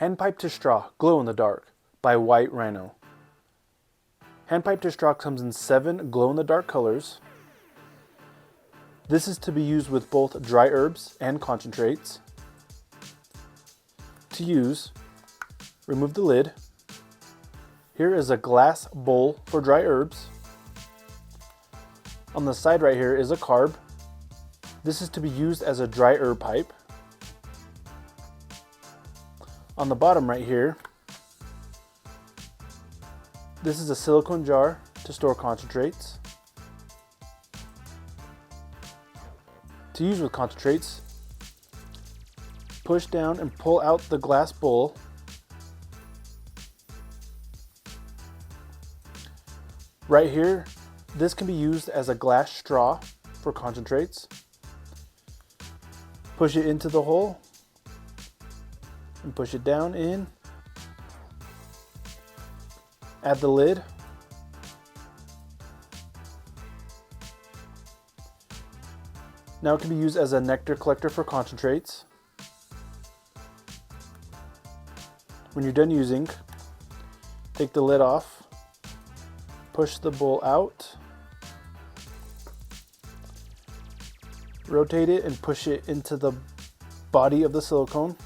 Handpipe to Straw Glow in the Dark by White Rhino. Handpipe to Straw comes in 7 glow-in-the-dark colors. This is to be used with both dry herbs and concentrates. To use, remove the lid. Here is a glass bowl for dry herbs. On the side right here is a carb. This is to be used as a dry herb pipe. On the bottom right here, this is a silicone jar to store concentrates. To use with concentrates, push down and pull out the glass bowl. Right here, this can be used as a glass straw for concentrates. Push it into the hole and push it down in. Add the lid. Now it can be used as a nectar collector for concentrates. When you're done using, take the lid off, push the bowl out, rotate it and push it into the body of the silicone.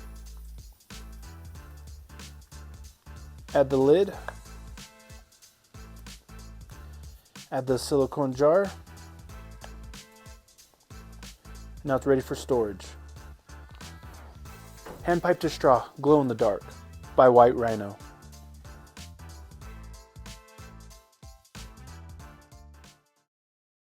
Add the lid. Add the silicone jar. Now it's ready for storage. Handpipe to Straw Glow in the Dark by White Rhino.